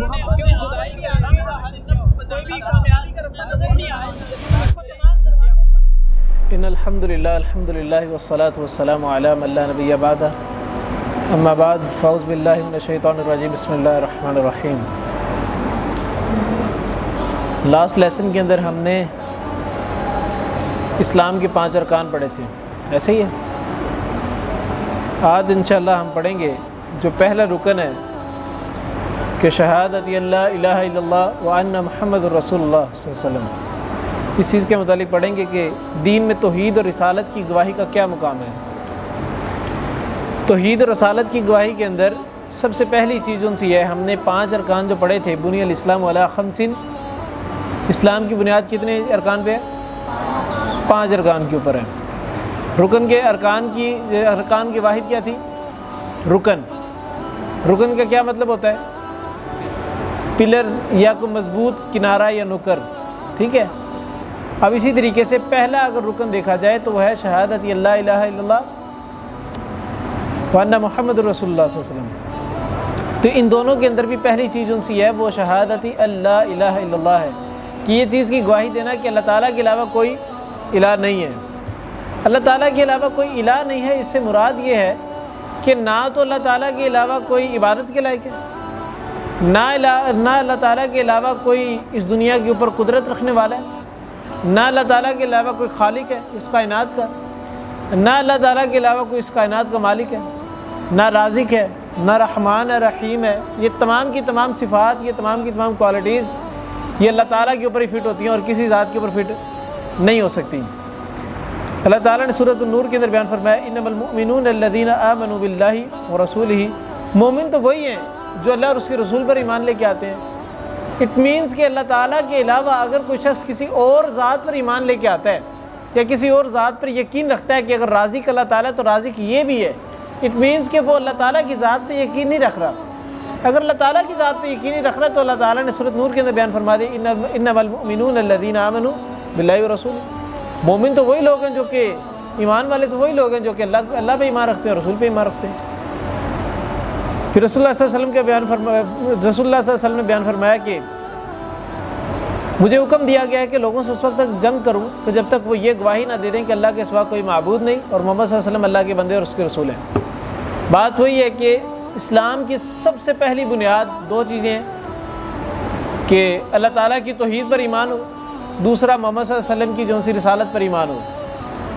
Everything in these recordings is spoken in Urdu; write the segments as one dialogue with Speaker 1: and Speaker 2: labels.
Speaker 1: محبت میں جدائی کے عالم کا کوئی بھی کامیابی کا رستہ نظر نہیں آئے اس کو تمام دستیاب۔
Speaker 2: ان الحمدللہ والصلاة والسلام علی من لا نبی بعدہ، اما بعد فاعوذ باللہ من الشیطان الرجیم، بسم اللہ الرحمن الرحیم۔ لاسٹ لیسن کے اندر ہم نے اسلام کے 5 ارکان پڑھے تھے، ایسے ہی ہے۔ آج انشاءاللہ ہم پڑھیں گے جو پہلا رکن ہے کہ شہادت اللہ الہ الا اللہ وان محمد الرسول اللہ صلی اللہ علیہ وسلم، اس چیز کے متعلق پڑھیں گے کہ دین میں توحید اور رسالت کی گواہی کا کیا مقام ہے۔ توحید اور رسالت کی گواہی کے اندر سب سے پہلی چیز ان سے یہ ہے، ہم نے 5 ارکان جو پڑھے تھے، بنی الاسلام علی 5، اسلام کی بنیاد کتنے ارکان پہ ہے؟ 5 ارکان کے اوپر ہے۔ رکن کے ارکان کی واحد کیا تھی؟ رکن کا کیا مطلب ہوتا ہے؟ پلرز یا کوئی مضبوط کنارہ یا نکر، ٹھیک ہے۔ اب اسی طریقے سے پہلا اگر رکن دیکھا جائے تو وہ ہے شہادت اللہ الہ الا اللہ وان محمد رسول اللہ صلی اللہ علیہ وسلم۔ تو ان دونوں کے اندر بھی پہلی چیز ان سے ہے وہ شہادت اللہ الہ الا اللہ ہے، کہ یہ چیز کی گواہی دینا کہ اللہ تعالیٰ کے علاوہ کوئی الہ نہیں ہے۔ اللہ تعالیٰ کے علاوہ کوئی الہ نہیں ہے، اس سے مراد یہ ہے کہ نہ تو اللہ تعالیٰ کے علاوہ کوئی عبادت کے لائق ہے، نہ اللہ تعالیٰ کے علاوہ کوئی اس دنیا کے اوپر قدرت رکھنے والا ہے، نہ اللہ تعالیٰ کے علاوہ کوئی خالق ہے اس کائنات کا، نہ اللہ تعالیٰ کے علاوہ کوئی اس کائنات کا مالک ہے، نہ رازق ہے، نہ رحمان ہے، رحیم ہے۔ یہ تمام کی تمام صفات، یہ تمام کی تمام کوالٹیز یہ اللہ تعالیٰ کے اوپر ہی فٹ ہوتی ہیں اور کسی ذات کے اوپر فٹ نہیں ہو سکتی۔ اللہ تعالیٰ نے سورۃ النور کے اندر بیان فرمایا انما المؤمنون الذین آمنوا باللہ ورسولہ، مومن تو وہی ہیں جو اللہ اور اس کے رسول پر ایمان لے کے آتے ہیں۔ اٹ مینس کہ اللہ تعالیٰ کے علاوہ اگر کوئی شخص کسی اور ذات پر ایمان لے کے آتا ہے یا کسی اور ذات پر یقین رکھتا ہے کہ اگر رازق اللہ تعالیٰ تو رازق یہ بھی ہے، اٹ مینس کہ وہ اللہ تعالیٰ کی ذات پہ یقین نہیں رکھ رہا۔ اگر اللہ تعالیٰ کی ذات پہ یقین نہیں رکھ رہا تو اللہ تعالیٰ نے سورۃ نور کے اندر بیان فرما دیا انما المؤمنون الذین آمنوا باللہ ورسولہ، مومن تو وہی لوگ ہیں جو کہ ایمان والے تو وہی لوگ ہیں جو کہ اللہ پہ ایمان رکھتے ہیں اور رسول پہ ایمان رکھتے ہیں۔ پھر رسول اللہ صلی اللہ علیہ وسلم نے بیان فرمایا کہ مجھے حکم دیا گیا ہے کہ لوگوں سے اس وقت تک جنگ کروں کہ جب تک وہ یہ گواہی نہ دے دیں کہ اللہ کے سوا کوئی معبود نہیں اور محمد صلی اللہ علیہ وسلم اللہ کے بندے اور اس کے رسول ہیں۔ بات وہی ہے کہ اسلام کی سب سے پہلی بنیاد 2 چیزیں ہیں کہ اللہ تعالیٰ کی توحید پر ایمان ہو، دوسرا محمد صلی اللہ علیہ وسلم کی جو سی رسالت پر ایمان ہو۔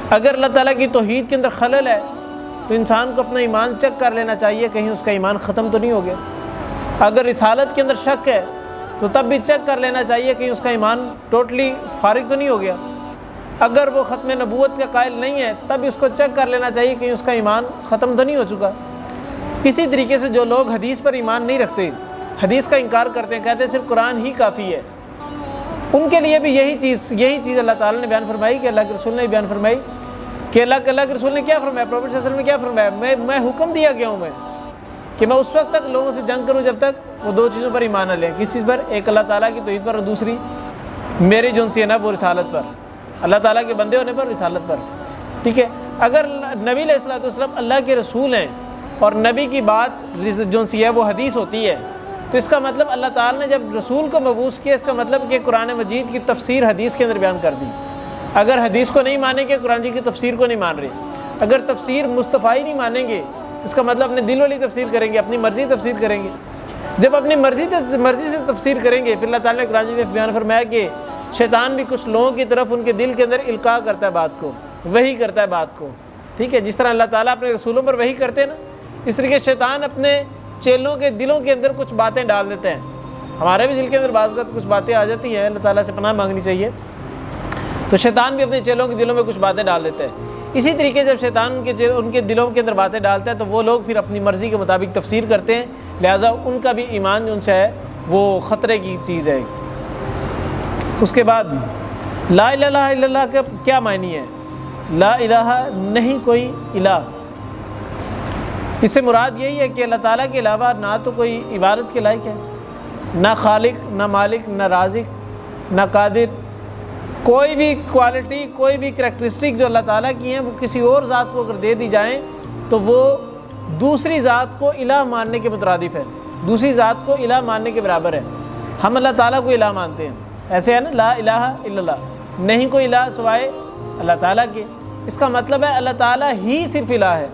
Speaker 2: اگر اللہ تعالیٰ کی توحید کے اندر خلل ہے تو انسان کو اپنا ایمان چیک کر لینا چاہیے کہیں اس کا ایمان ختم تو نہیں ہو گیا۔ اگر رسالت کے اندر شک ہے تو تب بھی چیک کر لینا چاہیے کہیں اس کا ایمان ٹوٹلی فارغ تو نہیں ہو گیا۔ اگر وہ ختم نبوت کا قائل نہیں ہے تب اس کو چیک کر لینا چاہیے کہیں اس کا ایمان ختم تو نہیں ہو چکا۔ اسی طریقے سے جو لوگ حدیث پر ایمان نہیں رکھتے، حدیث کا انکار کرتے ہیں، کہتے ہیں صرف قرآن ہی کافی ہے، ان کے لیے بھی یہی چیز اللہ تعالیٰ نے بیان فرمائی کہ اللہ کے رسول نے بیان فرمائی کہ اللہ کے رسول نے کیا فرمایا، پروفیٹ صلی اللہ علیہ وسلم نے کیا فرمایا، میں حکم دیا گیا ہوں کہ میں اس وقت تک لوگوں سے جنگ کروں جب تک وہ 2 چیزوں پر ایمان نہ لیں۔ کس چیز پر؟ ایک اللہ تعالیٰ کی توحید پر اور دوسری میری جو سی ہے نا وہ رسالت پر، اللہ تعالیٰ کے بندے ہونے پر، رسالت پر، ٹھیک ہے۔ اگر نبی علیہ الصلوۃ والسلام اللہ کے رسول ہیں اور نبی کی بات جو سی ہے وہ حدیث ہوتی ہے تو اس کا مطلب اللہ تعالیٰ نے جب رسول کو مبعوث کیا، اس کا مطلب کہ قرآن مجید کی تفسیر حدیث کے اندر بیان کر دی۔ اگر حدیث کو نہیں مانیں گے قرآن کی تفسیر کو نہیں مان رہے، اگر تفسیر مصطفی نہیں مانیں گے اس کا مطلب اپنے دل والی تفسیر کریں گے، اپنی مرضی تفسیر کریں گے۔ جب اپنی مرضی سے تفسیر کریں گے پھر اللہ تعالیٰ نے قرآن میں بیان فرمایا کہ شیطان بھی کچھ لوگوں کی طرف ان کے دل کے اندر القاء کرتا ہے بات کو، وحی کرتا ہے بات کو، ٹھیک ہے۔ جس طرح اللہ تعالیٰ اپنے رسولوں پر وحی کرتے ہیں نا، اس طریقے شیطان اپنے چیلوں کے دلوں کے اندر کچھ باتیں ڈال دیتے ہیں۔ ہمارے بھی دل کے اندر بعض اوقات کچھ باتیں آ جاتی ہیں، اللہ تعالیٰ سے پناہ مانگنی چاہیے۔ تو شیطان بھی اپنے چیلوں کے دلوں میں کچھ باتیں ڈال دیتا ہے۔ اسی طریقے جب شیطان ان کے دلوں کے اندر باتیں ڈالتا ہے تو وہ لوگ پھر اپنی مرضی کے مطابق تفسیر کرتے ہیں، لہٰذا ان کا بھی ایمان جو ان سے ہے وہ خطرے کی چیز ہے۔ اس کے بعد لا الہ الا اللہ کا کیا معنی ہے؟ لا الہ، نہیں کوئی الہ۔ اس سے مراد یہی ہے کہ اللہ تعالیٰ کے علاوہ نہ تو کوئی عبادت کے لائق ہے، نہ خالق، نہ مالک، نہ رازق، نہ قادر۔ کوئی بھی کوالٹی، کوئی بھی کریکٹرسٹک جو اللہ تعالیٰ کی ہیں وہ کسی اور ذات کو اگر دے دی جائیں تو وہ دوسری ذات کو الہ ماننے کے مترادف ہے۔ دوسری ذات کو الہ ماننے کے برابر ہے۔ ہم اللہ تعالیٰ کو الہ مانتے ہیں، ایسے ہے نا، لا الہ الا اللہ، نہیں کوئی الہ سوائے اللہ تعالیٰ کے۔ اس کا مطلب ہے اللہ تعالیٰ ہی صرف الہ ہے،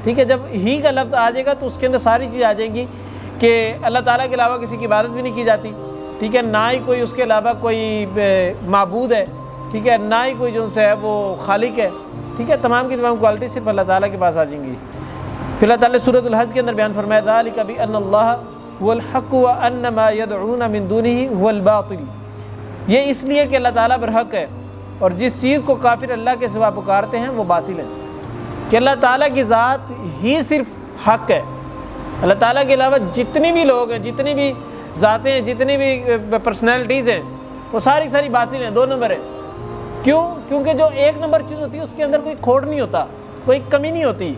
Speaker 2: ٹھیک ہے۔ جب ہی کا لفظ آ جائے گا تو اس کے اندر ساری چیز آ جائیں گی کہ اللہ تعالیٰ کے علاوہ کسی کی عبادت بھی نہیں کی جاتی، ٹھیک ہے، نہ ہی کوئی اس کے علاوہ کوئی معبود ہے، ٹھیک ہے، نہ ہی کوئی جو ہے وہ خالق ہے، ٹھیک ہے۔ تمام کی تمام کوالٹی صرف اللہ تعالیٰ کے پاس آ جائیں گی۔ پھر اللہ تعالیٰ نے سورۃ الحج کے اندر بیان فرمایا ذالک بأن اللہ هو الحق وأن ما يدعون من دونه هو الباطل، یہ اس لیے کہ اللہ تعالیٰ برحق ہے اور جس چیز کو کافر اللہ کے سوا پکارتے ہیں وہ باطل ہے، کہ اللہ تعالیٰ کی ذات ہی صرف حق ہے۔ اللہ تعالیٰ کے علاوہ جتنی بھی لوگ ہیں، جتنی بھی ذاتیں ہیں، جتنی بھی پرسنالٹیز ہیں، وہ ساری ساری باطل ہیں، 2 نمبر ہیں۔ کیوں؟ کیونکہ جو 1 نمبر چیز ہوتی ہے اس کے اندر کوئی کھوٹ نہیں ہوتا، کوئی کمی نہیں ہوتی۔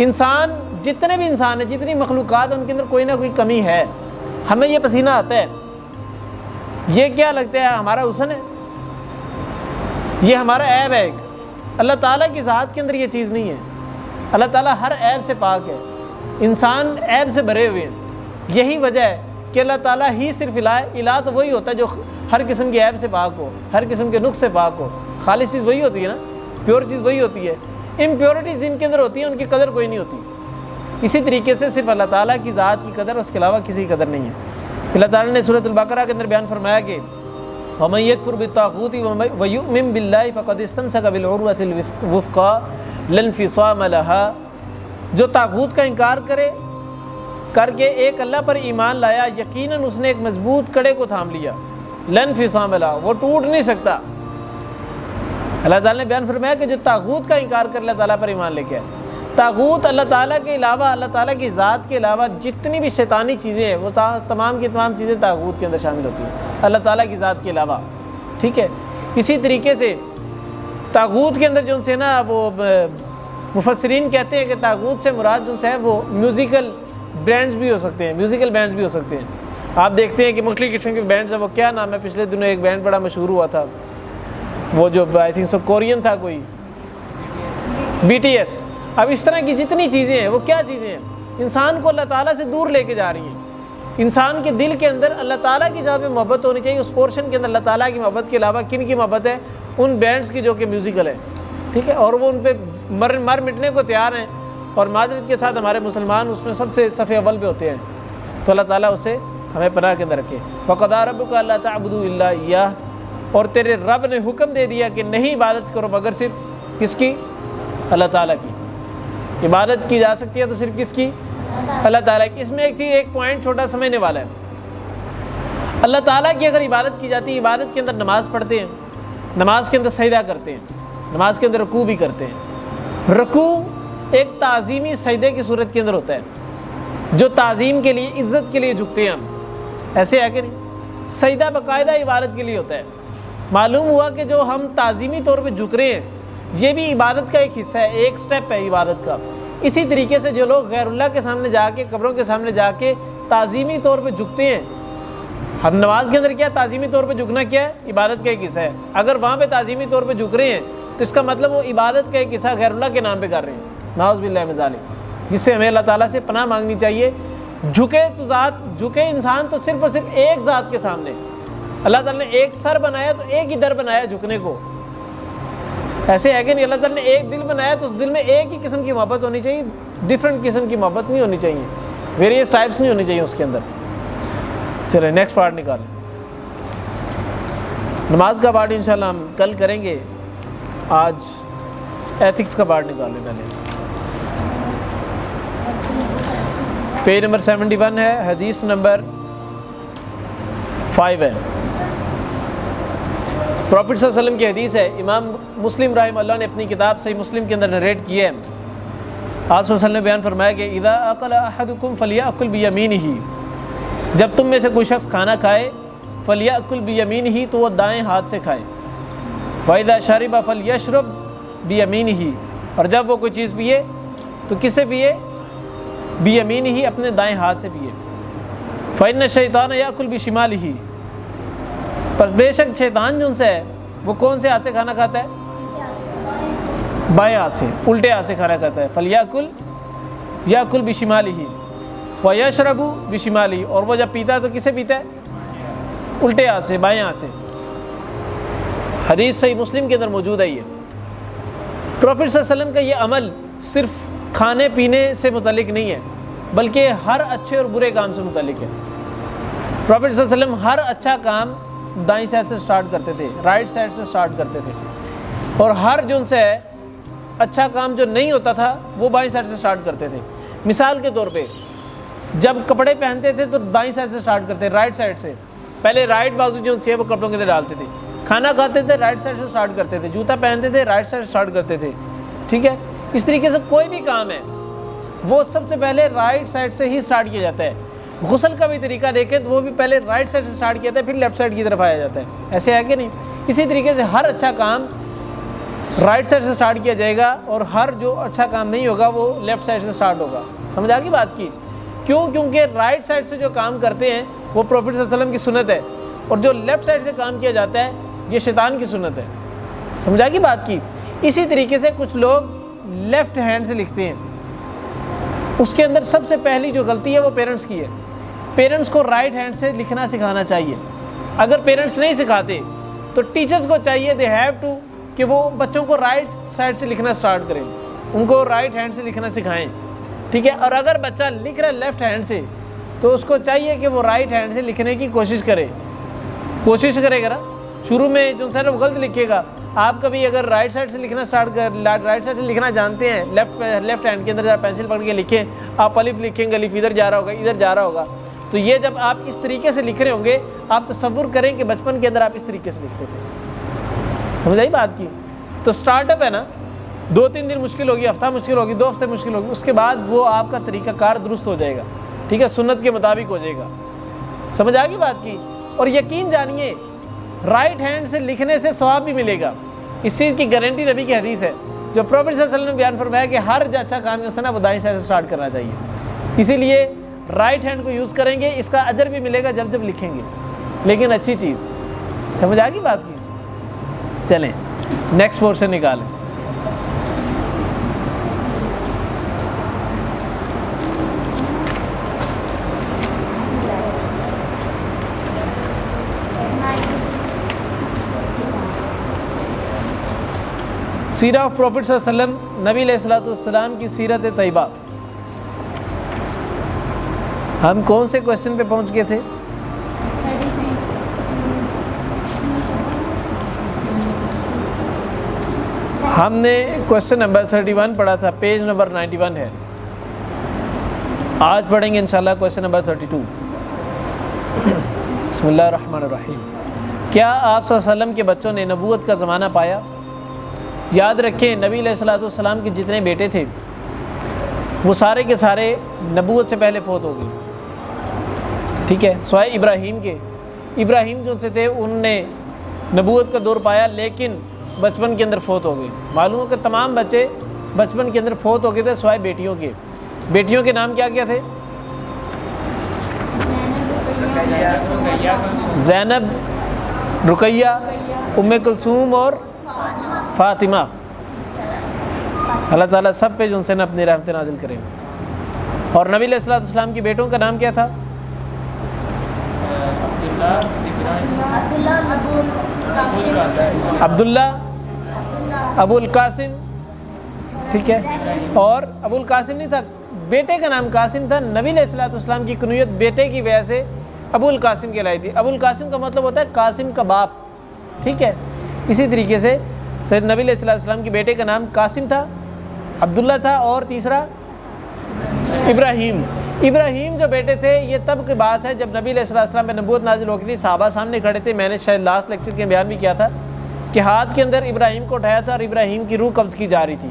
Speaker 2: انسان، جتنے بھی انسان ہیں، جتنی مخلوقات ہیں، ان کے اندر کوئی نہ کوئی کمی ہے۔ ہمیں یہ پسینہ آتا ہے، یہ کیا لگتا ہے ہمارا حسن ہے، یہ ہمارا عیب ہے ایک۔ اللہ تعالیٰ کی ذات کے اندر یہ چیز نہیں ہے، اللہ تعالیٰ ہر عیب سے پاک ہے، انسان عیب سے بھرے ہوئے ہیں۔ یہی وجہ ہے کہ اللہ تعالیٰ ہی صرف الہ ہے۔ الہ تو وہی ہوتا ہے جو ہر قسم کے عیب سے پاک ہو، ہر قسم کے نقص سے پاک ہو۔ خالص چیز وہی ہوتی ہے نا، پیور چیز وہی ہوتی ہے۔ امپیورٹیز جن کے اندر ہوتی ہیں ان کی قدر کوئی نہیں ہوتی۔ اسی طریقے سے صرف اللہ تعالیٰ کی ذات کی قدر، اس کے علاوہ کسی کی قدر نہیں ہے۔ اللہ تعالیٰ نے سورۃ البقرہ کے اندر بیان فرمایا کہ وَمَن يَكْفُرْ بِالطَّاغُوتِ وَيُؤْمِن بِاللَّهِ فَقَدِ اسْتَمْسَكَ بِالْعُرْوَةِ الْوُثْقَىٰ لَا انفِصَامَ لَهَا، جو طاغوت کا انکار کر کے ایک اللہ پر ایمان لایا، یقیناً اس نے ایک مضبوط کڑے کو تھام لیا، لا انفصام لها، وہ ٹوٹ نہیں سکتا۔ اللہ تعالیٰ نے بیان فرمایا کہ جو طاغوت کا انکار کر اللہ تعالیٰ پر ایمان لے کے آئے، طاغوت اللہ تعالیٰ کے علاوہ، اللہ تعالیٰ کی ذات کے علاوہ جتنی بھی شیطانی چیزیں ہیں وہ تمام کی تمام چیزیں طاغوت کے اندر شامل ہوتی ہیں، اللہ تعالیٰ کی ذات کے علاوہ، ٹھیک ہے۔ اسی طریقے سے طاغوت کے اندر جو سے نا وہ مفسرین کہتے ہیں کہ طاغوت سے مراد جو ہے وہ میوزیکل بینڈز بھی ہو سکتے ہیں، میوزیکل بینڈز بھی ہو سکتے ہیں۔ آپ دیکھتے ہیں کہ مختلف قسم کے بینڈز ہیں، وہ کیا نام ہے، پچھلے دنوں ایک بینڈ بڑا مشہور ہوا تھا، وہ جو آئی تھنک سو کورین تھا، کوئی BTS۔ اب اس طرح کی جتنی چیزیں ہیں وہ کیا چیزیں ہیں، انسان کو اللہ تعالیٰ سے دور لے کے جا رہی ہیں۔ انسان کے دل کے اندر اللہ تعالیٰ کی جہاں پہ محبت ہونی چاہیے، اس پورشن کے اندر اللہ تعالیٰ کی محبت کے علاوہ کن کی محبت ہے، ان بینڈز کی جو کہ میوزیکل ہے، ٹھیک ہے، اور وہ ان پہ مر مٹنے کو تیار ہیں، اور معذرت کے ساتھ ہمارے مسلمان اس میں سب سے صف اول پہ ہوتے ہیں۔ تو اللہ تعالیٰ اسے ہمیں پناہ کے اندر رکھے۔ وَقَضَىٰ رَبُّكَ أَلَّا تَعْبُدُوا إِلَّا إِيَّاهُ، اور تیرے رب نے حکم دے دیا کہ نہیں عبادت کرو مگر صرف کس کی، اللہ تعالیٰ کی۔ عبادت کی جا سکتی ہے تو صرف کس کی، اللہ تعالیٰ کی۔ اس میں ایک پوائنٹ چھوٹا سمجھنے والا ہے، اللہ تعالیٰ کی اگر عبادت کی جاتی ہے، عبادت کے اندر نماز پڑھتے ہیں، نماز کے اندر سجدہ کرتے ہیں، نماز کے اندر رکوع بھی کرتے ہیں۔ رکوع ایک تعظیمی سجدے کی صورت کے اندر ہوتا ہے، جو تعظیم کے لیے، عزت کے لیے جھکتے ہیں ہم، ایسے ہے کہ نہیں؟ سجدہ باقاعدہ عبادت کے لیے ہوتا ہے۔ معلوم ہوا کہ جو ہم تعظیمی طور پہ جھک رہے ہیں یہ بھی عبادت کا ایک حصہ ہے، ایک سٹیپ ہے عبادت کا۔ اسی طریقے سے جو لوگ غیر اللہ کے سامنے جا کے، قبروں کے سامنے جا کے تعظیمی طور پہ جھکتے ہیں، ہم نماز کے اندر کیا تعظیمی طور پہ جھکنا کیا ہے، عبادت کا ایک حصہ ہے۔ اگر وہاں پہ تعظیمی طور پہ جھک رہے ہیں تو اس کا مطلب وہ عبادت کا ایک حصہ غیر اللہ کے نام پہ کر رہے ہیں، نعوذ باللہ من ذالک، جس سے ہمیں اللہ تعالیٰ سے پناہ مانگنی چاہیے۔ جھکے انسان تو صرف اور صرف ایک ذات کے سامنے۔ اللہ تعالیٰ نے ایک سر بنایا تو ایک ہی در بنایا جھکنے کو، ایسے ہے کہ نہیں؟ اللہ تعالیٰ نے ایک دل بنایا تو اس دل میں ایک ہی قسم کی محبت ہونی چاہیے، ڈفرینٹ قسم کی محبت نہیں ہونی چاہیے، ویریس ٹائپس نہیں ہونی چاہیے اس کے اندر۔ چلیں نیکسٹ پارٹ نکالیں، نماز کا پارٹ انشاءاللہ ہم کل کریں گے، آج ایتھکس کا پارٹ نکالیں۔ پہلے پیج نمبر 71 ہے، حدیث نمبر 5 ہے۔ پروفٹ صلی اللہ علیہ وسلم کی حدیث ہے، امام مسلم رحمہ اللہ نے اپنی کتاب صحیح مسلم کے اندر نریٹ کی ہے۔ آپ صلی اللہ علیہ وسلم نے بیان فرمایا کہ اذا اکل احدکم فلیأکل بیمینہ، جب تم میں سے کوئی شخص کھانا کھائے، فلیأکل بیمینہ، تو وہ دائیں ہاتھ سے کھائے، واذا شرب فلیشرب بیمینہ، اور جب وہ کوئی چیز پیے تو کس سے پیے، بیمینہ، اپنے دائیں ہاتھ سے پیے۔ فإن الشیطان یأکل بشمالہ، پر بے شک شیطان جو ان سے ہے وہ کون سے ہاتھ سے کھانا کھاتا ہے، بائیں ہاتھ سے، الٹے ہاتھ سے کھانا کھاتا ہے۔ فلیأکل یأکل بشمالہ، وَيَشْرَبُ بِشِمَالِهِ، اور وہ جب پیتا ہے تو کسے پیتا ہے؟ الٹے ہاتھ سے، بائیں ہاتھ سے۔ حدیث صحیح مسلم کے اندر موجود ہے یہ۔ پروفیٹ صلی اللہ علیہ وسلم کا یہ عمل صرف کھانے پینے سے متعلق نہیں ہے، بلکہ ہر اچھے اور برے کام سے متعلق ہے۔ پروفیٹ صلی اللہ علیہ وسلم ہر اچھا کام دائیں سائڈ سے سٹارٹ کرتے تھے، رائٹ سائڈ سے سٹارٹ کرتے تھے، اور ہر جو ان سے اچھا کام جو نہیں ہوتا تھا وہ بائیں سائڈ سے سٹارٹ کرتے تھے۔ مثال کے طور پہ جب کپڑے پہنتے تھے تو دائیں سائڈ سے سٹارٹ کرتے، رائٹ سائڈ سے، پہلے رائٹ بازو جو ہے وہ کپڑوں کے اندر ڈالتے تھے۔ کھانا کھاتے تھے رائٹ سائڈ سے سٹارٹ کرتے تھے، جوتا پہنتے تھے رائٹ سائڈ سے سٹارٹ کرتے تھے، ٹھیک ہے۔ اس طریقے سے کوئی بھی کام ہے وہ سب سے پہلے رائٹ سائڈ سے ہی سٹارٹ کیا جاتا ہے۔ غسل کا بھی طریقہ دیکھیں تو وہ بھی پہلے رائٹ سائڈ سے سٹارٹ کیا جاتا ہے، پھر لیفٹ سائڈ کی طرف آیا جاتا ہے، ایسے ہے کہ نہیں؟ اسی طریقے سے ہر اچھا کام رائٹ سائڈ سے سٹارٹ کیا جائے گا، اور ہر جو اچھا کام نہیں ہوگا وہ لیفٹ سائڈ سے سٹارٹ ہوگا۔ سمجھ آ گئی بات کی؟ کیوں؟ کیونکہ رائٹ سائڈ سے جو کام کرتے ہیں وہ پروفیٹ صلی اللہ علیہ وسلم کی سنت ہے، اور جو لیفٹ سائڈ سے کام کیا جاتا ہے یہ شیطان کی سنت ہے۔ سمجھ آ گئی بات کی؟ اسی طریقے سے کچھ لوگ لیفٹ ہینڈ سے لکھتے ہیں، اس کے اندر سب سے پہلی جو غلطی ہے وہ پیرنٹس کی ہے۔ پیرنٹس کو رائٹ ہینڈ سے لکھنا سکھانا چاہیے۔ اگر پیرنٹس نہیں سکھاتے تو ٹیچرز کو چاہیے دے ہیو ٹو کہ وہ بچوں کو رائٹ سائڈ سے لکھنا سٹارٹ کریں، ان کو رائٹ ہینڈ سے لکھنا سکھائیں، ٹھیک ہے۔ اور اگر بچہ لکھ رہا ہے لیفٹ ہینڈ سے تو اس کو چاہیے کہ وہ رائٹ ہینڈ سے لکھنے کی کوشش کرے گا نا۔ شروع میں جو ہے وہ غلط لکھے گا۔ آپ کبھی اگر رائٹ سائڈ سے لکھنا رائٹ سائڈ سے لکھنا جانتے ہیں، لیفٹ ہینڈ کے اندر جب پینسل پکڑ کے لکھیں، آپ الف لکھیں گے، الف ادھر جا رہا ہوگا، ادھر جا رہا ہوگا، تو یہ جب آپ اس طریقے سے لکھ رہے ہوں گے آپ تصور کریں کہ بچپن کے اندر آپ اس طریقے سے لکھتے تھے۔ سمجھ آئی بات کی؟ تو سٹارٹ اپ ہے نا، 2-3 دن مشکل ہوگی، ہفتہ مشکل ہوگی، 2 ہفتے مشکل ہوگی، اس کے بعد وہ آپ کا طریقہ کار درست ہو جائے گا، ٹھیک ہے، سنت کے مطابق ہو جائے گا۔ سمجھ آ گئی بات کی؟ اور یقین جانیے رائٹ ہینڈ سے لکھنے سے ثواب بھی ملے گا، اس چیز کی گارنٹی نبی کی حدیث ہے جو پروفیٹ صلی اللہ علیہ وسلم نے بیان فرمایا کہ ہر اچھا کام جو ہے نا وہ دائیں سائڈ سے سٹارٹ کرنا چاہیے۔ اسی لیے رائٹ ہینڈ کو یوز کریں گے، اس کا اجر بھی ملے گا جب لکھیں گے، لیکن اچھی چیز۔ سمجھ آ گئی بات کی؟ چلیں نیکسٹ پورشن نکالیں۔ سیرہ آف پروفیٹ صلی اللہ علیہ وسلم، نبی علیہ الصلوۃ والسلام کی سیرت طیبہ۔ ہم کون سے کویسچن پہ پہنچ گئے تھے؟ ہم نے کویسچن نمبر 31 پڑھا تھا، پیج نمبر 91 ہے۔ آج پڑھیں گے انشاءاللہ کویسچن نمبر 32۔ بسم اللہ الرحمن الرحیم۔ کیا آپ صلی اللہ علیہ وسلم کے بچوں نے نبوت کا زمانہ پایا؟ یاد رکھیں نبی علیہ الصلوۃ والسلام کے جتنے بیٹے تھے وہ سارے کے سارے نبوت سے پہلے فوت ہو گئے، ٹھیک ہے، سوائے ابراہیم کے۔ ابراہیم جو سے تھے انہوں نے نبوت کا دور پایا لیکن بچپن کے اندر فوت ہو گئے۔ معلوم ہو کہ تمام بچے بچپن کے اندر فوت ہو گئے تھے سوائے بیٹیوں کے۔ بیٹیوں کے نام کیا کیا تھے؟ زینب، رقیہ، ام کلثوم اور فاطمہ۔ اللہ تعالیٰ سب پہ جو سے نا اپنی رحمت نازل کریں۔ اور نبی علیہ الصلوۃ والسلام کی بیٹوں کا نام کیا تھا؟ عبداللہ، ابو القاسم، ٹھیک ہے، اور ابو القاسم نہیں تھا، بیٹے کا نام قاسم تھا۔ نبی علیہ الصلوۃ والسلام کی کنویت بیٹے کی وجہ سے ابو القاسم کہلائی تھی۔ ابو القاسم کا مطلب ہوتا ہے قاسم کا باپ، ٹھیک ہے۔ اسی طریقے سے سید نبی علیہ الصلوۃ والسلام کے بیٹے کا نام قاسم تھا، عبداللہ تھا، اور تیسرا ابراہیم۔ ابراہیم جو بیٹے تھے یہ تب کی بات ہے جب نبی علیہ الصلوۃ والسلام پہ نبوت نازل ہو گئی تھی، صحابہ سامنے کھڑے تھے۔ میں نے شاید لاسٹ لیکچر کے بیان بھی کیا تھا کہ ہاتھ کے اندر ابراہیم کو اٹھایا تھا اور ابراہیم کی روح قبض کی جا رہی تھی،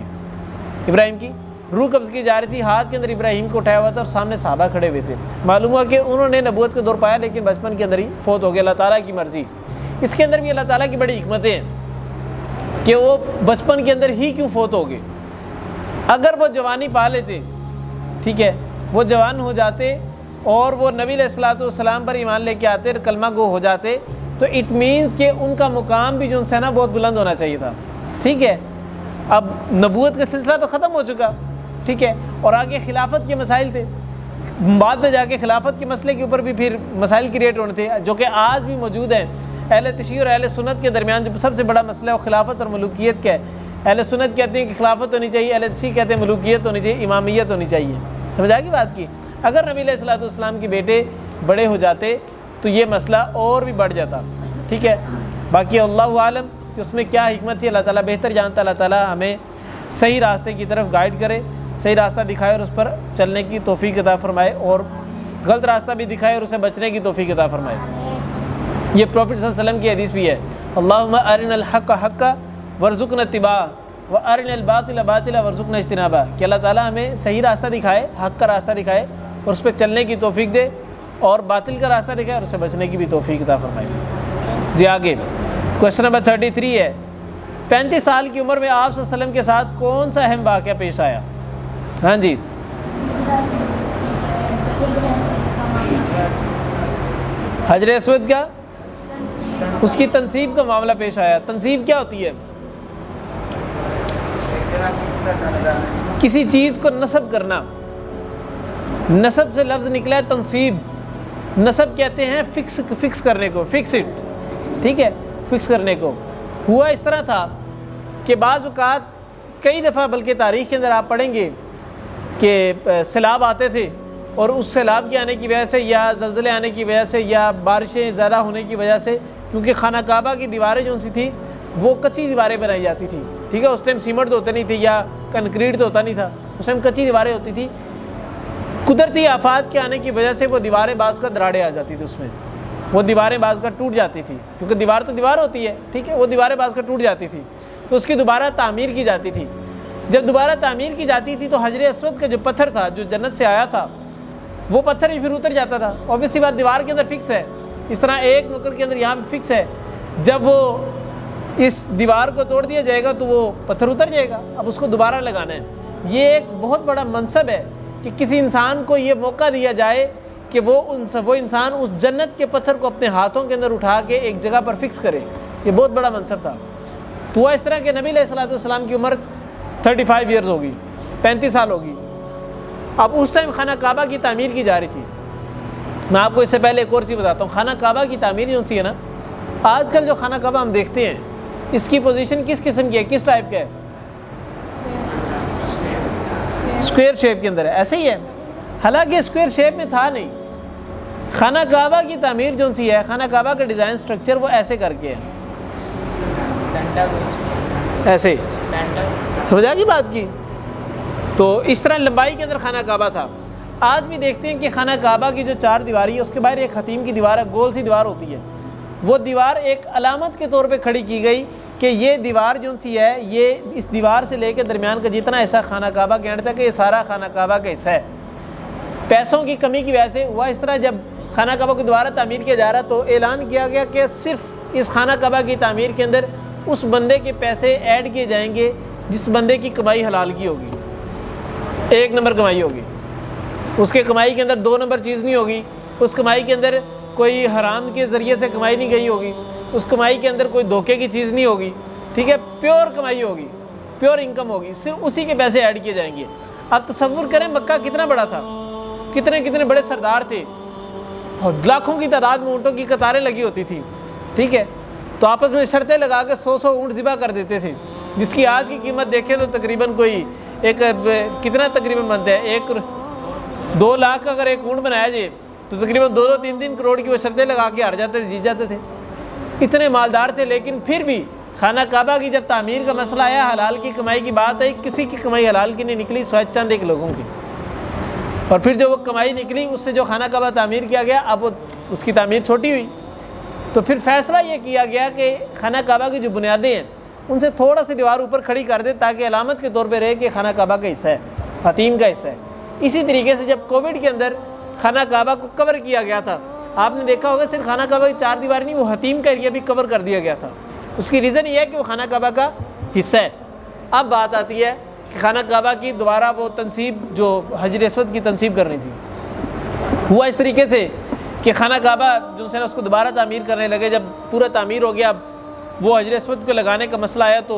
Speaker 2: ابراہیم کی روح قبض کی جا رہی تھی، ہاتھ کے اندر ابراہیم کو اٹھایا ہوا تھا اور سامنے صحابہ کھڑے ہوئے تھے۔ معلوم ہوا کہ انہوں نے نبوت کا دور پایا لیکن بچپن کے اندر ہی فوت ہو گئے، اللہ تعالیٰ کی مرضی۔ اس کے اندر بھی اللہ تعالیٰ کی بڑی حکمتیں ہیں کہ وہ بچپن کے اندر ہی کیوں فوت ہو گئے۔ اگر وہ جوانی پا لیتے، ٹھیک ہے، وہ جوان ہو جاتے اور وہ نبی علیہ الصلوۃ والسلام پر ایمان لے کے آتے اور کلمہ گو ہو جاتے تو اٹ مینس کہ ان کا مقام بھی جو ان سے نا بہت بلند ہونا چاہیے تھا، ٹھیک ہے۔ اب نبوت کا سلسلہ تو ختم ہو چکا، ٹھیک ہے، اور آگے خلافت کے مسائل تھے۔ بعد میں جا کے خلافت کے مسئلے کے اوپر بھی پھر مسائل کریٹ ہونے تھے، جو کہ آج بھی موجود ہیں۔ اہل تشیع اور اہل سنت کے درمیان جو سب سے بڑا مسئلہ ہے وہ خلافت اور ملوکیت کا ہے۔ اہل سنت کہتے ہیں کہ خلافت ہونی چاہیے، اہل تشیع کہتے ہیں ملوکیت ہونی چاہیے، امامیت ہونی چاہیے۔ سمجھ آ گئی بات کی؟ اگر نبی علیہ الصلوۃ والسلام کے بیٹے بڑے ہو جاتے تو یہ مسئلہ اور بھی بڑھ جاتا، ٹھیک ہے۔ باقی اللہ عالم کہ اس میں کیا حکمت تھی، اللہ تعالیٰ بہتر جانتا۔ اللہ تعالیٰ ہمیں صحیح راستے کی طرف گائیڈ کرے، صحیح راستہ دکھائے اور اس پر چلنے کی توفیق عطا فرمائے، اور غلط راستہ بھی دکھائے اور اسے بچنے کی توفیق عطا فرمائے۔ یہ پروفٹ صلی اللہ علیہ وسلم کی حدیث بھی ہے، اللہم ارنا الحق حقا وارزقنا اتباعہ وارنا الباطل باطلا وارزقنا اجتنابہ، کہ اللہ تعالیٰ ہمیں صحیح راستہ دکھائے، حق کا راستہ دکھائے اور اس پہ چلنے کی توفیق دے، اور باطل کا راستہ دکھائے اور اسے بچنے کی بھی توفیق عطا فرمائے۔ جی آگے کویشچن نمبر 33 ہے، 35 سال کی عمر میں آپ صلی اللہ علیہ وسلم کے ساتھ کون سا اہم واقعہ پیش آیا؟ ہاں جی، حجر اسود کا اس کی تنصیب کا معاملہ پیش آیا۔ تنصیب کیا ہوتی ہے؟ کسی چیز کو نصب کرنا، نصب سے لفظ نکلا ہے تنصیب۔ نصب کہتے ہیں فکس کرنے کو، فکس اٹ، ٹھیک ہے، فکس کرنے کو۔ ہوا اس طرح تھا کہ بعض اوقات کئی دفعہ، بلکہ تاریخ کے اندر آپ پڑھیں گے کہ سیلاب آتے تھے، اور اس سیلاب کے آنے کی وجہ سے یا زلزلے آنے کی وجہ سے یا بارشیں زیادہ ہونے کی وجہ سے، کیونکہ خانہ کعبہ کی دیواریں جو سی تھیں وہ کچی دیواریں بنائی جاتی تھیں، ٹھیک ہے، اس ٹائم سیمنٹ تو ہوتا نہیں تھی یا کنکریٹ تو ہوتا نہیں تھا، اس ٹائم کچی دیواریں ہوتی تھیں۔ قدرتی آفات کے آنے کی وجہ سے وہ دیواریں بعض کا دراڑیں آ جاتی تھی، اس میں وہ دیواریں بعض کا ٹوٹ جاتی تھی، کیونکہ دیوار تو دیوار ہوتی ہے، ٹھیک ہے، وہ دیواریں بعض کا ٹوٹ جاتی تھی، تو اس کی دوبارہ تعمیر کی جاتی تھی۔ جب دوبارہ تعمیر کی جاتی تھی تو حجر اسود کا جو پتھر تھا جو جنت سے آیا تھا، وہ پتھر بھی پھر اتر جاتا تھا۔ اوبیسلی بات، دیوار کے اندر فکس ہے، اس طرح ایک نکر کے اندر یہاں پہ فکس ہے، جب وہ اس دیوار کو توڑ دیا جائے گا تو وہ پتھر اتر جائے گا، اب اس کو دوبارہ لگانا ہے۔ یہ ایک بہت بڑا منصب ہے کہ کسی انسان کو یہ موقع دیا جائے کہ وہ انسان اس جنت کے پتھر کو اپنے ہاتھوں کے اندر اٹھا کے ایک جگہ پر فکس کرے۔ یہ بہت بڑا منصب تھا۔ تو وہ اس طرح کہ نبی علیہ الصلوۃ والسلام کی عمر 35 ایئرز ہوگی، 35 سال ہوگی۔ اب اس ٹائم خانہ کعبہ کی تعمیر کی جا رہی تھی۔ میں آپ کو اس سے پہلے ایک اور چیز بتاتا ہوں، خانہ کعبہ کی تعمیر جو سی ہے نا، آج کل جو خانہ کعبہ ہم دیکھتے ہیں اس کی پوزیشن کس قسم کی ہے، کس ٹائپ کا ہے؟ اسکوئر شیپ کے اندر ہے، ایسے ہی ہے، حالانکہ اسکوئر شیپ میں تھا نہیں۔ خانہ کعبہ کی تعمیر جو سی ہے، خانہ کعبہ کا ڈیزائن سٹرکچر وہ ایسے کر کے ہے، ایسے، سمجھ آ گئی بات کی؟ تو اس طرح لمبائی کے اندر خانہ کعبہ تھا۔ آج بھی دیکھتے ہیں کہ خانہ کعبہ کی جو 4 دیواری ہے اس کے باہر ایک خاتم کی دیوار ہے، گول سی دیوار ہوتی ہے، وہ دیوار ایک علامت کے طور پہ کھڑی کی گئی کہ یہ دیوار جو سی ہے، یہ اس دیوار سے لے کے درمیان کا جتنا حصہ خانہ کعبہ کے اینڈ تک، یہ سارا خانہ کعبہ کا حصہ ہے۔ پیسوں کی کمی کی وجہ سے ہوا اس طرح، جب خانہ کعبہ کو دوبارہ تعمیر کیا جا رہا تو اعلان کیا گیا کہ صرف اس خانہ کعبہ کی تعمیر کے اندر اس بندے کے پیسے ایڈ کیے جائیں گے جس بندے کی کمائی حلال کی ہوگی، 1 نمبر کمائی ہوگی، اس کے کمائی کے اندر 2 نمبر چیز نہیں ہوگی، اس کمائی کے اندر کوئی حرام کے ذریعے سے کمائی نہیں گئی ہوگی، اس کمائی کے اندر کوئی دھوکے کی چیز نہیں ہوگی، ٹھیک ہے، پیور کمائی ہوگی، پیور انکم ہوگی، صرف اسی کے پیسے ایڈ کیے جائیں گے۔ اب تصور کریں مکہ کتنا بڑا تھا، کتنے بڑے سردار تھے، اور لاکھوں کی تعداد میں اونٹوں کی قطاریں لگی ہوتی تھی، ٹھیک ہے، تو آپس میں شرطیں لگا کے 100 اونٹ ذبح کر دیتے تھے، جس کی آج کی قیمت دیکھیں تو تقریباً کوئی ایک کتنا تقریباً بنتا ہے، 2 لاکھ کا اگر ایک اونٹ بنایا جائے تو تقریباً 2-3 کروڑ کی وہ شرطیں لگا کے ہار جاتے تھے، جیت جاتے تھے، اتنے مالدار تھے۔ لیکن پھر بھی خانہ کعبہ کی جب تعمیر کا مسئلہ آیا، حلال کی کمائی کی بات آئی، کسی کی کمائی حلال کی نہیں نکلی، سوائے چند ایک لوگوں کی، اور پھر جو وہ کمائی نکلی اس سے جو خانہ کعبہ تعمیر کیا گیا، اب اس کی تعمیر چھوٹی ہوئی، تو پھر فیصلہ یہ کیا گیا کہ خانہ کعبہ کی جو بنیادیں ہیں ان سے تھوڑا سی دیوار اوپر کھڑی کر دے تاکہ علامت کے طور پہ رہے کہ خانہ کعبہ کا حصہ ہے، خاتم کا حصہ ہے۔ اسی طریقے سے جب کووڈ کے اندر خانہ کعبہ کو کور کیا گیا تھا، آپ نے دیکھا ہوگا صرف خانہ کعبہ کی 4 دیوار نہیں، وہ حتیم کا ایریا بھی کور کر دیا گیا تھا۔ اس کی ریزن یہ ہے کہ وہ خانہ کعبہ کا حصہ ہے۔ اب بات آتی ہے کہ خانہ کعبہ کی دوبارہ وہ تنصیب جو حجر اسود کی تنصیب کرنی تھی، ہوا اس طریقے سے کہ خانہ کعبہ جو ہے اس کو دوبارہ تعمیر کرنے لگے۔ جب پورا تعمیر ہو گیا، اب وہ حجر اسود کو لگانے کا مسئلہ آیا، تو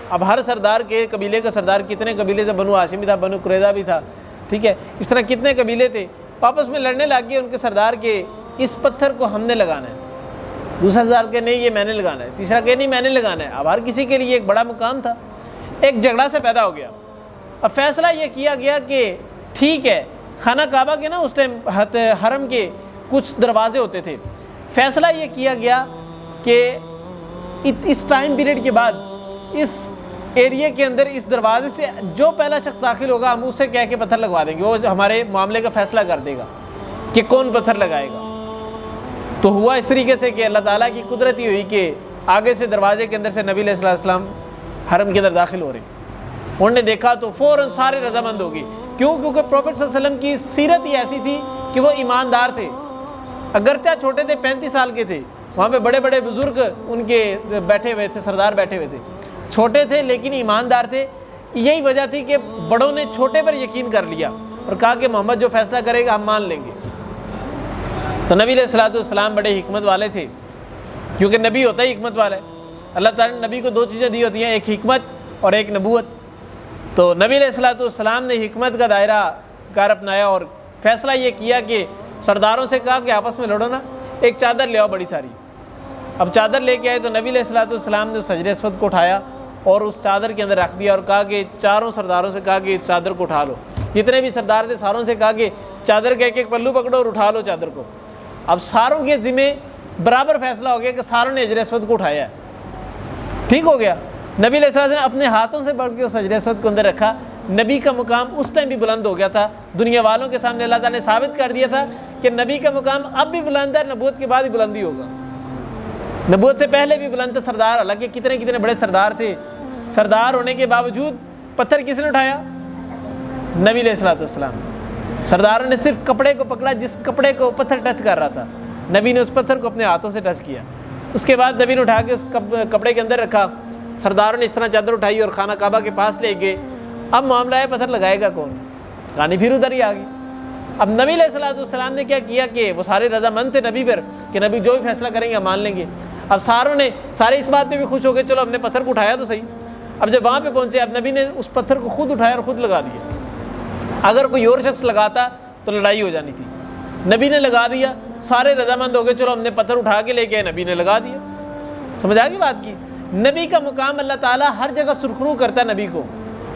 Speaker 2: اب ہر سردار کے قبیلے کا سردار، کتنے قبیلے تھے، بنو ہاشمی تھا، بنو قریظہ بھی تھا، ٹھیک ہے، اس طرح کتنے قبیلے تھے، آپس میں لڑنے لگ گئے ان کے سردار کے اس پتھر کو ہم نے لگانا ہے، دوسرا سردار کہ نہیں یہ میں نے لگانا ہے، تیسرا کہ نہیں میں نے لگانا ہے۔ اب ہر کسی کے لیے ایک بڑا مقام تھا، ایک جھگڑا سے پیدا ہو گیا۔ اب فیصلہ یہ کیا گیا کہ ٹھیک ہے، خانہ کعبہ کے نا اس ٹائم حرم کے کچھ دروازے ہوتے تھے، فیصلہ یہ کیا گیا کہ اس ٹائم پیریڈ کے بعد اس ایریے کے اندر اس دروازے سے جو پہلا شخص داخل ہوگا ہم اسے کہہ کے پتھر لگوا دیں گے، وہ ہمارے معاملے کا فیصلہ کر دے گا کہ کون پتھر لگائے گا۔ تو ہوا اس طریقے سے کہ اللہ تعالیٰ کی قدرت ہی ہوئی کہ آگے سے دروازے کے اندر سے نبی علیہ السلام حرم کے اندر داخل ہو رہے ہیں۔ انہوں نے دیکھا تو فوراً سارے رضامند ہو گئے، کیونکہ پروفیٹ صلی اللہ علیہ وسلم کی سیرت ہی ایسی تھی کہ وہ ایماندار تھے، اگرچہ چھوٹے تھے 35 سال کے تھے، وہاں پہ بڑے بڑے بزرگ ان کے بیٹھے ہوئے تھے، سردار بیٹھے ہوئے تھے، چھوٹے تھے لیکن ایماندار تھے۔ یہی وجہ تھی کہ بڑوں نے چھوٹے پر یقین کر لیا اور کہا کہ محمد جو فیصلہ کرے گا ہم مان لیں گے۔ تو نبی علیہ السلام بڑے حکمت والے تھے، کیونکہ نبی ہوتا ہی حکمت والا ہے۔ اللہ تعالیٰ نے نبی کو 2 چیزیں دی ہوتی ہیں، ایک حکمت اور ایک نبوت۔ تو نبی علیہ السلام نے حکمت کا دائرہ کار اپنایا اور فیصلہ یہ کیا کہ سرداروں سے کہا کہ آپس میں لڑو نا، ایک چادر لے آؤ بڑی ساری۔ اب چادر لے کے آئے تو نبی علیہ السلام نے اس حجر اسود کو اٹھایا اور اس چادر کے اندر رکھ دیا اور کہا کہ چاروں سرداروں سے کہا کہ چادر کو اٹھا لو، جتنے بھی سردار تھے ساروں سے کہا کہ چادر کا ایک ایک پلو پکڑو اور اٹھا لو چادر کو۔ اب ساروں کے ذمے برابر فیصلہ ہو گیا کہ ساروں نے حجر اسود کو اٹھایا ہے، ٹھیک ہو گیا۔ نبی علیہ السلام نے اپنے ہاتھوں سے بڑھ کے اس حجر اسود کو اندر رکھا۔ نبی کا مقام اس ٹائم بھی بلند ہو گیا تھا، دنیا والوں کے سامنے اللہ تعالیٰ نے ثابت کر دیا تھا کہ نبی کا مقام اب بھی بلند ہے، نبوت کے بعد ہی بلندی ہوگا۔ نبوت سے پہلے بھی بلند تھا سردار، حالانکہ کتنے کتنے بڑے سردار تھے، سردار ہونے کے باوجود پتھر کس نے اٹھایا؟ نبی علیہ السلام۔ سرداروں نے صرف کپڑے کو پکڑا، جس کپڑے کو پتھر ٹچ کر رہا تھا نبی نے اس پتھر کو اپنے ہاتھوں سے ٹچ کیا، اس کے بعد نبی نے اٹھا کے اس کپڑے کے اندر رکھا۔ سرداروں نے اس طرح چادر اٹھائی اور خانہ کعبہ کے پاس لے گئے۔ اب معاملہ ہے پتھر لگائے گا کون، کہانی پھر ادھر ہی آ گئی۔ اب نبی علیہ السلام نے کیا کیا کہ وہ سارے رضامند تھے نبی پر کہ نبی جو بھی فیصلہ کریں گے مان لیں گے۔ اب سارے اس بات پہ بھی خوش ہو گئے، چلو ہم نے پتھر کو اٹھایا تو صحیح۔ اب جب وہاں پہ پہنچے اب نبی نے اس پتھر کو خود اٹھایا اور خود لگا دیا۔ اگر کوئی اور شخص لگاتا تو لڑائی ہو جانی تھی، نبی نے لگا دیا، سارے رضامند ہو گئے، چلو ہم نے پتھر اٹھا کے لے کے نبی نے لگا دیا۔ سمجھ آ گئی بات کی؟ نبی کا مقام اللہ تعالیٰ ہر جگہ سرخرو کرتا ہے، نبی کو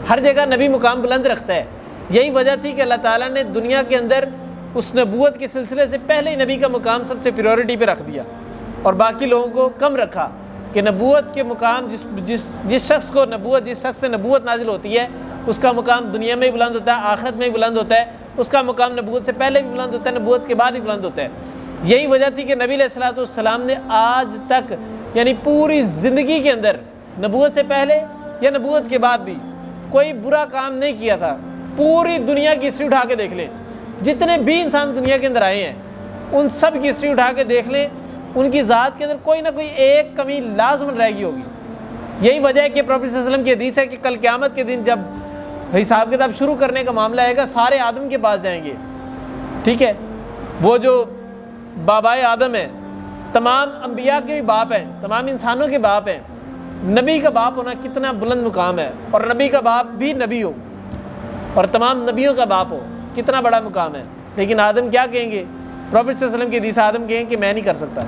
Speaker 2: ہر جگہ نبی مقام بلند رکھتا ہے۔ یہی وجہ تھی کہ اللہ تعالیٰ نے دنیا کے اندر اس نبوت کے سلسلے سے پہلے ہی نبی کا مقام سب سے پریورٹی پہ رکھ دیا اور باقی لوگوں کو کم رکھا، کہ نبوت کے مقام جس شخص پہ نبوت نازل ہوتی ہے اس کا مقام دنیا میں بھی بلند ہوتا ہے، آخرت میں بھی بلند ہوتا ہے، اس کا مقام نبوت سے پہلے بھی بلند ہوتا ہے، نبوت کے بعد بھی بلند ہوتا ہے۔ یہی وجہ تھی کہ نبی علیہ السلام نے آج تک یعنی پوری زندگی کے اندر نبوت سے پہلے یا نبوت کے بعد بھی کوئی برا کام نہیں کیا تھا۔ پوری دنیا کی ہسٹری اٹھا کے دیکھ لیں، جتنے بھی انسان دنیا کے اندر آئے ہیں ان سب کی ہسٹری اٹھا کے دیکھ لیں، ان کی ذات کے اندر کوئی نہ کوئی ایک کمی لازماً رہ گئی ہوگی۔ یہی وجہ ہے کہ پروفیٹ صلی اللہ علیہ وسلم کی حدیث ہے کہ کل قیامت کے دن جب حساب کتاب شروع کرنے کا معاملہ آئے گا سارے آدم کے پاس جائیں گے، ٹھیک ہے، وہ جو بابائے آدم ہیں، تمام انبیاء کے بھی باپ ہیں، تمام انسانوں کے باپ ہیں۔ نبی کا باپ ہونا کتنا بلند مقام ہے، اور نبی کا باپ بھی نبی ہو اور تمام نبیوں کا باپ ہو، کتنا بڑا مقام ہے۔ لیکن آدم کیا کہیں گے؟ پروفیٹ صلی اللہ علیہ وسلم کی حدیث آدم کہیں کہ میں نہیں کر سکتا،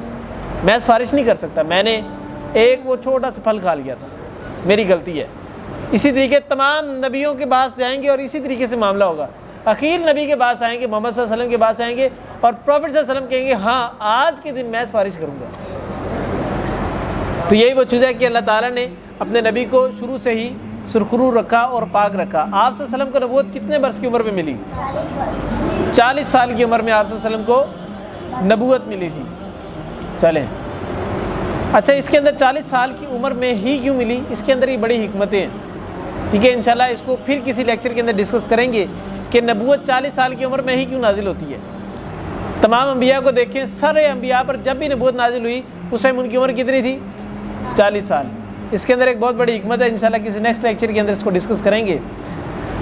Speaker 2: میں سفارش نہیں کر سکتا، میں نے ایک وہ چھوٹا سا پھل کھا لیا تھا، میری غلطی ہے۔ اسی طریقے تمام نبیوں کے پاس جائیں گے اور اسی طریقے سے معاملہ ہوگا۔ اخیر نبی کے پاس آئیں گے، محمد صلی اللہ علیہ وسلم کے پاس آئیں گے اور پروفیٹ صلی اللہ علیہ وسلم کہیں گے ہاں آج کے دن میں سفارش کروں گا۔ تو یہی وہ چیز ہے کہ اللہ تعالیٰ نے اپنے نبی کو شروع سے ہی سرخرو رکھا اور پاک رکھا۔ آپ صلی اللہ علیہ وسلم کو نبوت کتنے برس کی عمر میں ملی؟ 40 سال کی عمر میں آپ صلی اللہ علیہ وسلم کو نبوت ملی تھی۔ چلیں اچھا، اس کے اندر 40 سال کی عمر میں ہی کیوں ملی؟ اس کے اندر ہی بڑی حکمتیں ہیں، ٹھیک ہے، انشاءاللہ اس کو پھر کسی لیکچر کے اندر ڈسکس کریں گے کہ نبوت 40 سال کی عمر میں ہی کیوں نازل ہوتی ہے۔ تمام انبیاء کو دیکھیں، سارے انبیاء پر جب بھی نبوت نازل ہوئی اس ٹائم ان کی عمر کتنی تھی؟ 40 سال۔ اس کے اندر ایک بہت بڑی حکمت ہے، انشاءاللہ کسی نیکسٹ لیکچر کے اندر اس کو ڈسکس کریں گے۔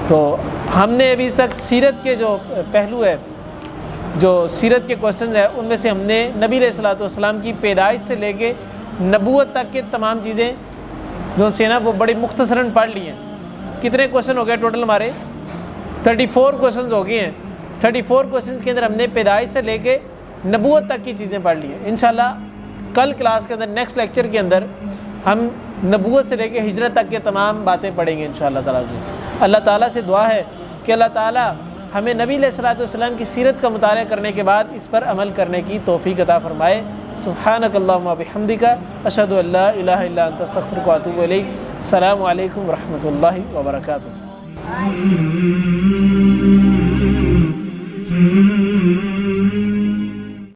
Speaker 2: تو ہم نے ابھی تک سیرت کے جو پہلو ہے، جو سیرت کے کوشچنز ہیں، ان میں سے ہم نے نبی علیہ السلام کی پیدائش سے لے کے نبوت تک کے تمام چیزیں جو سے نا وہ بڑی مختصراً پڑھ لی ہیں۔ کتنے کوشچن ہو گئے ٹوٹل؟ ہمارے 34 کوشچنز ہو گئے ہیں۔ 34 کوسچنز کے اندر ہم نے پیدائش سے لے کے نبوت تک کی چیزیں پڑھ لی ہیں. انشاءاللہ کل کلاس کے اندر نیکسٹ لیکچر کے اندر ہم نبوت سے لے کے ہجرت تک کے تمام باتیں پڑھیں گے انشاءاللہ تعالیٰ. اللہ تعالیٰ سے دعا ہے کہ اللہ تعالیٰ ہمیں نبی علیہ الصلوۃ والسلام کی سیرت کا مطالعہ کرنے کے بعد اس پر عمل کرنے کی توفیق عطا فرمائے. سبحانک اللہم و بحمدک اشہد ان لا الہ الا انت استغفرک و اتوب الیک. السلام علیکم ورحمۃ اللہ وبرکاتہ.